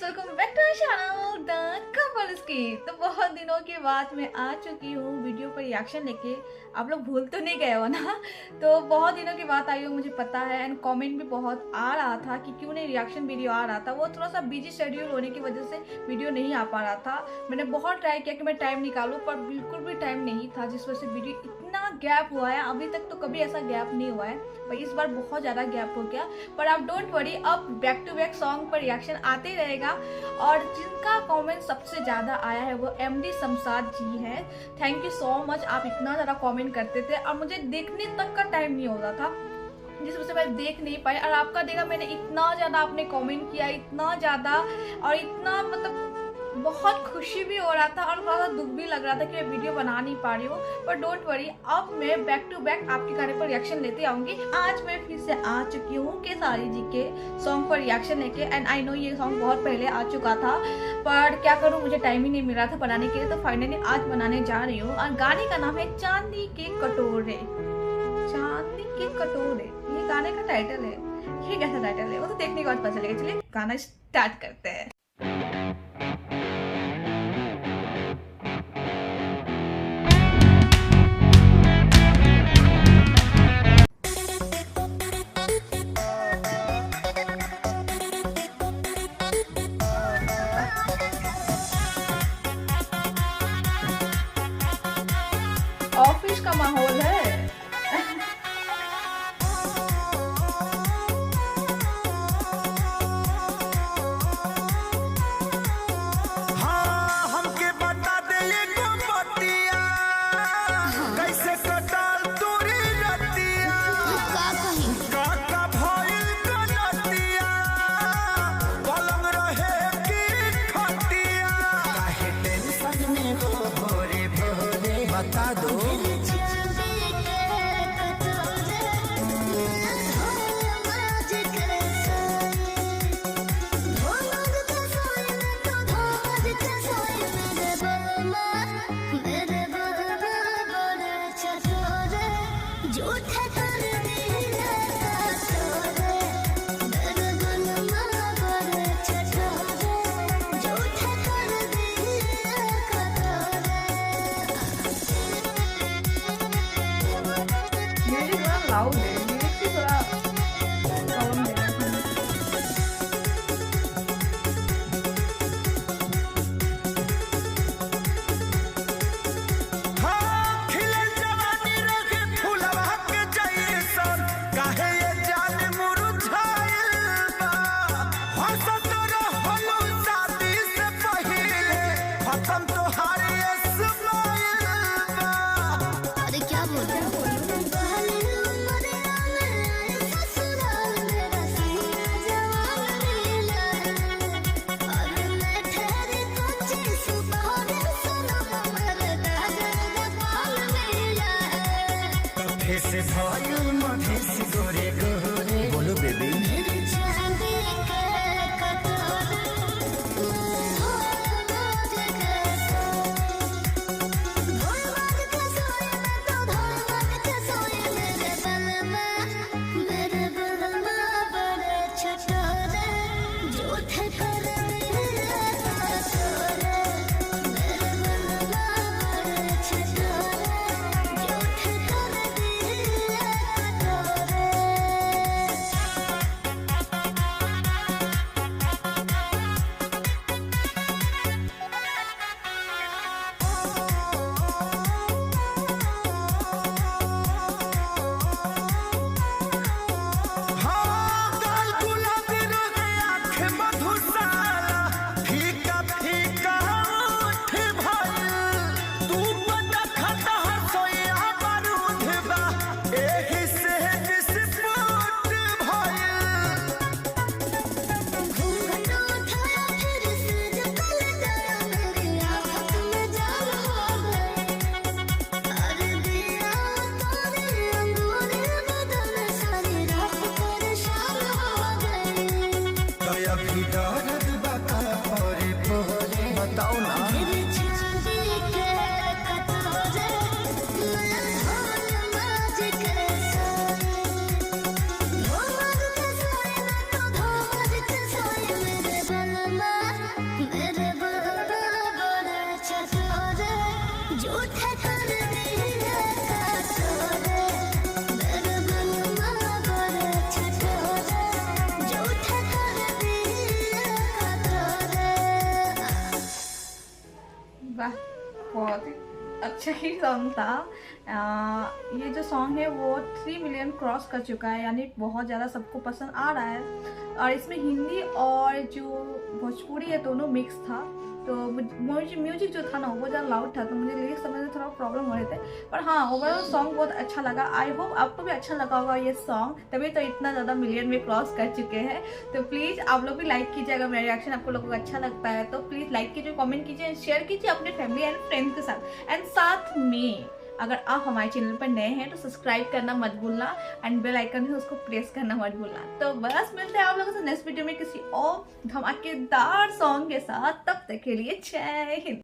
Guys, welcome back to channel the couple skip. तो बहुत दिनों के बाद मैं आ चुकी हूँ वीडियो पर रिएक्शन लेके। आप लोग भूल तो नहीं गए हो ना? तो बहुत दिनों के बाद आई हो, मुझे पता है। एंड कमेंट भी बहुत आ रहा था कि क्यों नहीं रिएक्शन वीडियो आ रहा था। वो थोड़ा सा बिजी शेड्यूल होने की वजह से वीडियो नहीं आ पा रहा था। मैंने बहुत ट्राई किया कि मैं टाइम निकालूं, पर बिल्कुल भी टाइम नहीं था, जिस वजह से वीडियो इतना गैप हुआ है। अभी तक तो कभी ऐसा गैप नहीं हुआ है, पर इस बार बहुत ज़्यादा गैप हो गया। पर आप डोंट वरी, अब बैक टू बैक सॉन्ग पर रिएक्शन आते रहेगा। और जिनका कमेंट सबसे ज़्यादा आया है वो एमडी शमशाद जी है। Thank you so much. आप इतना ज़्यादा कमेंट करते थे और मुझे देखने तक का टाइम नहीं होता था, जिस वजह से मैं देख नहीं पाई। और आपका देखा मैंने, इतना ज़्यादा आपने कमेंट किया, इतना ज़्यादा, और इतना मतलब बहुत खुशी भी हो रहा था और थोड़ा सा दुख भी लग रहा था कि मैं वीडियो बना नहीं पा रही हूँ। पर डोंट वरी, अब मैं बैक टू बैक आपके गाने पर रिएक्शन लेते आऊँगी। आज मैं फिर से आ चुकी हूँ केसारी जी के सॉन्ग पर रिएक्शन लेके। एंड आई नो ये सॉन्ग बहुत पहले आ चुका था, पर क्या करूँ, मुझे टाइम ही नहीं मिल रहा था बनाने के लिए। तो फाइनली आज बनाने जा रही हूँ। और गाने का नाम है चांदी के कटोरे। चांदी के कटोरे, ये गाने का टाइटल है। ये कैसा टाइटल है वो तो देखने के बाद पता चलेगा। चलिए गाना स्टार्ट करते हैं। ऑफिस का माहौल है। बता दो लाउड है, लिरिक्स भी थोड़ा कम है। से भाई मधेस गोरे गोरे बोलो बेबी बताओ ना Mama बहुत ही अच्छा ही सॉन्ग था। ये जो सॉन्ग है वो 3 मिलियन क्रॉस कर चुका है, यानी बहुत ज़्यादा सबको पसंद आ रहा है। और इसमें हिंदी और जो भोजपुरी है दोनों मिक्स था। तो म्यूजिक जो था ना वो ज़्यादा लाउड था, तो मुझे लिरिक्स समझने में थोड़ा प्रॉब्लम हो रहे थे। पर हाँ, ओवरऑल सॉन्ग बहुत अच्छा लगा। आई होप आपको भी अच्छा लगा होगा ये सॉन्ग, तभी तो इतना ज़्यादा मिलियन में क्रॉस कर चुके हैं। तो प्लीज़ आप लोग भी लाइक कीजिए, अगर मेरा रिएक्शन आपको लोगों को अच्छा लगता है तो प्लीज़ लाइक कीजिए, कमेंट कीजिए एंड शेयर कीजिए अपने फैमिली एंड फ्रेंड्स के साथ। एंड साथ में अगर आप हमारे चैनल पर नए हैं तो सब्सक्राइब करना मत भूलना एंड बेल आइकन है उसको प्रेस करना मत भूलना। तो बस मिलते हैं आप लोगों से नेक्स्ट वीडियो में किसी और धमाकेदार सॉन्ग के साथ। तब तक के लिए जय हिंद।